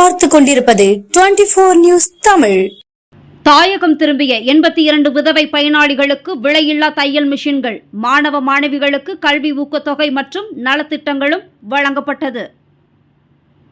பார்த்து கொண்டிருப்பது 24 நியூஸ் தமிழ். தாயகம் திரும்பிய 82 விதவை பயனாளிகளுக்கு விலையில்லா தையல் மிஷின்கள், மாணவ மாணவிகளுக்கு கல்வி ஊக்கத்தொகை மற்றும் நலத்திட்டங்களும் வழங்கப்பட்டது.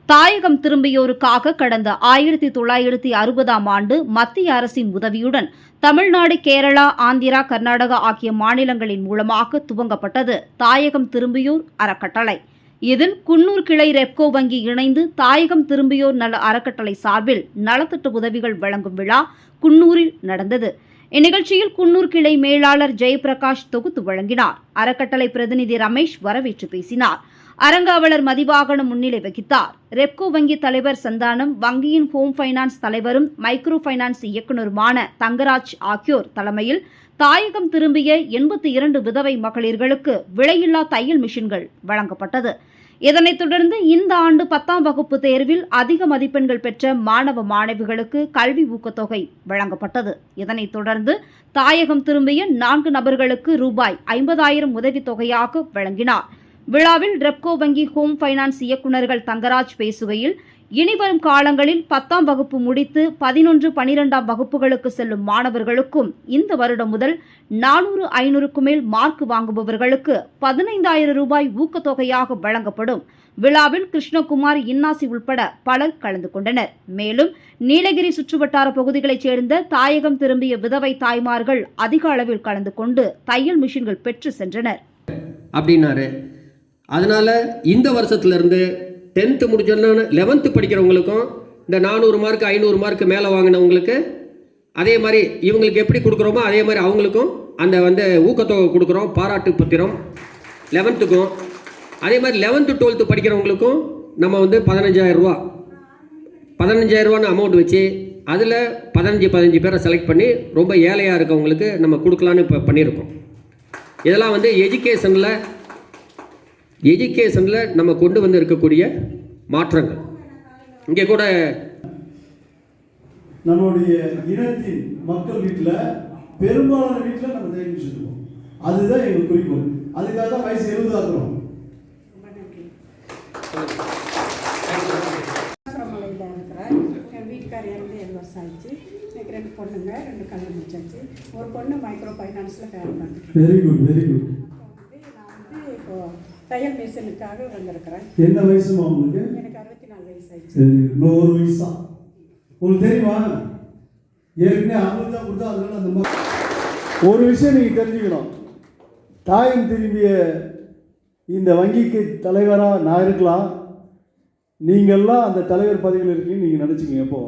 தாயகம் திரும்பியோருக்காக கடந்த 1960ஆம் ஆண்டு மத்திய அரசின் உதவியுடன் தமிழ்நாடு, கேரளா, ஆந்திரா, கர்நாடகா ஆகிய மாநிலங்களின் மூலமாக துவங்கப்பட்டது தாயகம் திரும்பியோர் அறக்கட்டளை. இதில் குன்னூர் கிளை ரெப்கோ வங்கி இணைந்து தாயகம் திரும்பியோர் நல அறக்கட்டளை சார்பில் நலத்திட்ட உதவிகள் வழங்கும் விழா குன்னூரில் நடந்தது. இந்நிகழ்ச்சியில் குன்னூர் கிளை மேலாளர் ஜெயபிரகாஷ் தொகுத்து வழங்கினார். அறக்கட்டளை பிரதிநிதி ரமேஷ் வரவேற்று பேசினார். அரங்காவலர் மதிவாகனம் முன்னிலை வகித்தார். ரெப்கோ வங்கி தலைவர் சந்தானம், வங்கியின் ஹோம் பைனான்ஸ் தலைவரும் மைக்ரோ பைனான்ஸ் இயக்குநருமான தங்கராஜ் ஆகியோர் தலைமையில் தாயகம் திரும்பிய 82 விதவை மகளிர்களுக்கு விலையில்லா தையல் மிஷின்கள் வழங்கப்பட்டது. இதனைத் தொடர்ந்து இந்த ஆண்டு 10ஆம் வகுப்பு தேர்வில் அதிக மதிப்பெண்கள் பெற்ற மாணவ மாணவிகளுக்கு கல்வி ஊக்கத்தொகை வழங்கப்பட்டது. இதனைத் தொடர்ந்து தாயகம் திரும்பிய 4 நபர்களுக்கு ரூபாய் 50,000 உதவித்தொகையாக வழங்கினார். விழாவில் ரெப்கோ வங்கி ஹோம் பைனான்ஸ் இயக்குநர்கள் தங்கராஜ் பேசுகையில், இனிவரும் காலங்களில் 10ஆம் வகுப்பு முடித்து 11, 12ஆம் வகுப்புகளுக்கு செல்லும் மாணவர்களுக்கும் இந்த வருடம் முதல் 400, 500க்கு மேல் மார்க் வாங்குபவர்களுக்கு 15,000 ரூபாய் ஊக்கத்தொகையாக வழங்கப்படும். விழாவில் கிருஷ்ணகுமார், இன்னாசி உள்பட பலர் கலந்து கொண்டனர். மேலும் நீலகிரி சுற்றுவட்டார பகுதிகளைச் சேர்ந்த தாயகம் திரும்பிய விதவை தாய்மார்கள் அதிக அளவில் கலந்து கொண்டு தையல் மிஷின்கள் பெற்று சென்றனர் அப்படின்னாரு. அதனால இந்த வருஷத்துலேருந்து 10th முடிச்சோன்னா 11th படிக்கிறவங்களுக்கும் இந்த 400 மார்க் 500 மார்க் மேலே வாங்கினவங்களுக்கு அதே மாதிரி இவங்களுக்கு எப்படி கொடுக்குறோமோ அதே மாதிரி அவங்களுக்கும் அந்த ஊக்கத்தொகை கொடுக்குறோம். பாராட்டு பத்திரம் 11த்துக்கும் அதே மாதிரி 11th 12th படிக்கிறவங்களுக்கும் நம்ம 15,000 ரூபா 15,000 ரூபான்னு அமௌண்ட் வச்சு அதில் 15 பேரை செலக்ட் பண்ணி ரொம்ப ஏழையாக இருக்கவங்களுக்கு நம்ம கொடுக்கலான்னு இப்போ பண்ணியிருக்கோம். இதெல்லாம் எஜுகேஷனில் நம்ம கொண்டு வந்து இருக்கக்கூடிய மாற்றங்கள். இங்கே கூட நம்மளுடைய இனத்தின் மக்கள் வீட்டில் பெரும்பாலான வீட்டில் நம்ம தையல் மிஷின் இருக்கோம். அதுதான் எங்களுக்கு குறிக்கோள். அதுக்காக தான் வயசு 70 ஆகிறோம். என் வீட்டுக்கார் இறந்து 7 வருஷம் ஆயிடுச்சு. எனக்கு 2 பொண்ணுங்க, 2 கல்யாணம் முடிச்சாச்சு. ஒரு பொண்ணு மைக்ரோ ஃபைனான்ஸில் வேலை பண்ணுறேன். Very good very good. நான் இப்போ தையல் மிஷினுக்காக வந்திருக்கிறேன். என்ன வயசுமா உங்களுக்கு? எனக்கு 64 வயசு ஆயிடுச்சு. சரி, இன்னும் ஒரு வயசு தான். உங்களுக்கு தெரியுமா, ஏற்கனவே அவங்களுக்கு தான் கொடுத்தா அதனால அந்த மாதிரி ஒரு விஷயம் நீங்கள் தெரிஞ்சுக்கணும். தாயம் திரும்பிய இந்த வங்கிக்கு தலைவராக நான் இருக்கலாம், நீங்கள்லாம் அந்த தலைவர் பதவியில் இருக்கீங்கன்னு நீங்கள் நினச்சிங்க. எப்போ